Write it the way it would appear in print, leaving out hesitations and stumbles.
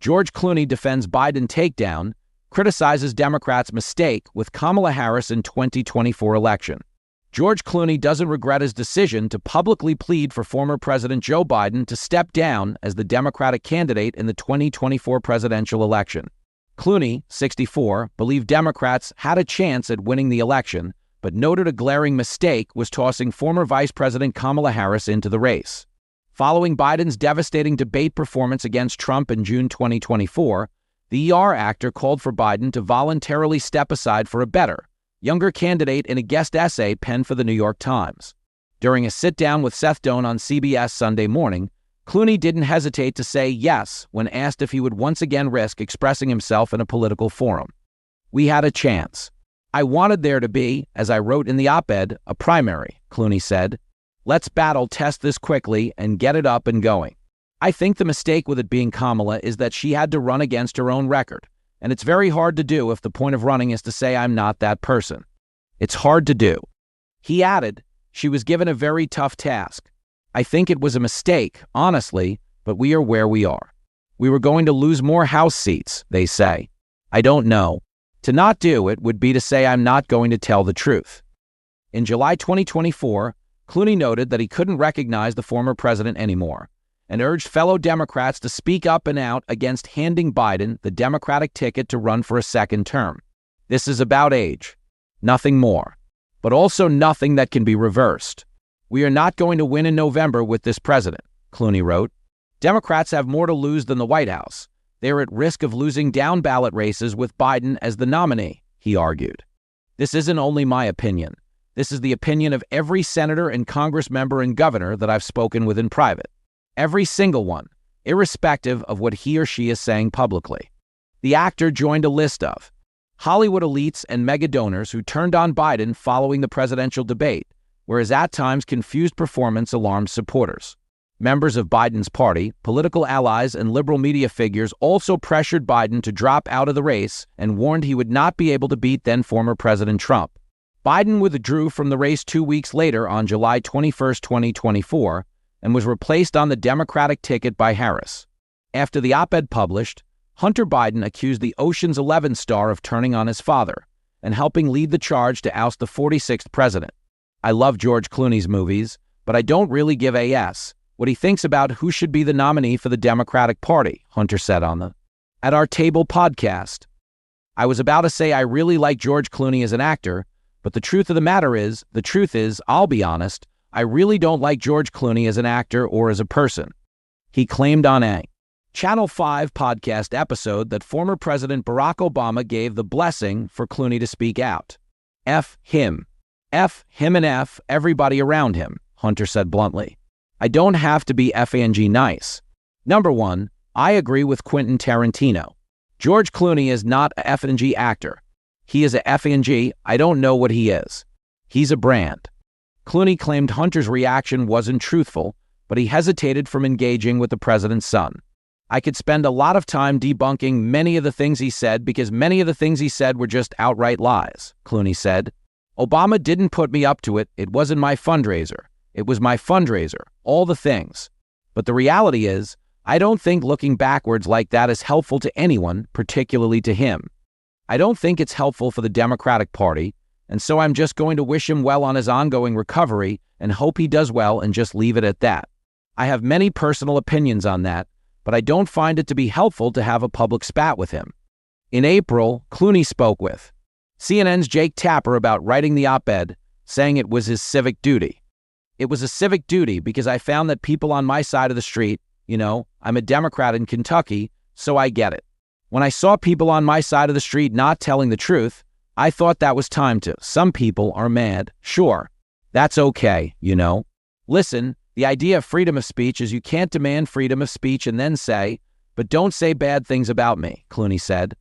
George Clooney defends Biden takedown, criticizes Democrats' mistake with Kamala Harris in 2024 election. George Clooney doesn't regret his decision to publicly plead for former President Joe Biden to step down as the Democratic candidate in the 2024 presidential election. Clooney, 64, believed Democrats had a chance at winning the election, but noted a glaring mistake was tossing former Vice President Kamala Harris into the race. Following Biden's devastating debate performance against Trump in June 2024, the ER actor called for Biden to voluntarily step aside for a better, younger candidate in a guest essay penned for the New York Times. During a sit-down with Seth Doane on CBS Sunday morning, Clooney didn't hesitate to say yes when asked if he would once again risk expressing himself in a political forum. "We had a chance. I wanted there to be, as I wrote in the op-ed, a primary," Clooney said. "Let's battle test this quickly and get it up and going. I think the mistake with it being Kamala is that she had to run against her own record, and it's very hard to do if the point of running is to say I'm not that person. It's hard to do." He added, "She was given a very tough task. I think it was a mistake, honestly, but we are where we are. We were going to lose more House seats, they say. I don't know. To not do it would be to say I'm not going to tell the truth." In July 2024, Clooney noted that he couldn't recognize the former president anymore, and urged fellow Democrats to speak up and out against handing Biden the Democratic ticket to run for a second term. "This is about age. Nothing more. But also nothing that can be reversed. We are not going to win in November with this president," Clooney wrote. Democrats have more to lose than the White House. They are at risk of losing down-ballot races with Biden as the nominee, he argued. "This isn't only my opinion. This is the opinion of every senator and Congress member and governor that I've spoken with in private. Every single one, irrespective of what he or she is saying publicly." The actor joined a list of Hollywood elites and mega donors who turned on Biden following the presidential debate, whereas at times confused performance alarmed supporters. Members of Biden's party, political allies, and liberal media figures also pressured Biden to drop out of the race and warned he would not be able to beat then-former President Trump. Biden withdrew from the race 2 weeks later on July 21, 2024, and was replaced on the Democratic ticket by Harris. After the op-ed published, Hunter Biden accused the Ocean's 11 star of turning on his father and helping lead the charge to oust the 46th president. "I love George Clooney's movies, but I don't really give a s what he thinks about who should be the nominee for the Democratic Party," Hunter said on the At Our Table podcast. "I was about to say I really like George Clooney as an actor, but the truth is, I'll be honest, I really don't like George Clooney as an actor or as a person," he claimed on a Channel 5 podcast episode that former President Barack Obama gave the blessing for Clooney to speak out. F him and F everybody around him," Hunter said bluntly. "I don't have to be F-A-N-G nice. Number one, I agree with Quentin Tarantino. George Clooney is not a F-A-N-G actor. He is a F-A-N-G, I don't know what he is. He's a brand." Clooney claimed Hunter's reaction wasn't truthful, but he hesitated from engaging with the president's son. "I could spend a lot of time debunking many of the things he said because many of the things he said were just outright lies," Clooney said. "Obama didn't put me up to it. It wasn't my fundraiser. It was my fundraiser. All the things. But the reality is, I don't think looking backwards like that is helpful to anyone, particularly to him. I don't think it's helpful for the Democratic Party, and so I'm just going to wish him well on his ongoing recovery and hope he does well and just leave it at that. I have many personal opinions on that, but I don't find it to be helpful to have a public spat with him." In April, Clooney spoke with CNN's Jake Tapper about writing the op-ed, saying it was his civic duty. "It was a civic duty because I found that people on my side of the street, I'm a Democrat in Kentucky, so I get it. When I saw people on my side of the street not telling the truth, I thought that was time to. Some people are mad. Sure. That's okay, Listen, the idea of freedom of speech is you can't demand freedom of speech and then say, but don't say bad things about me," Clooney said.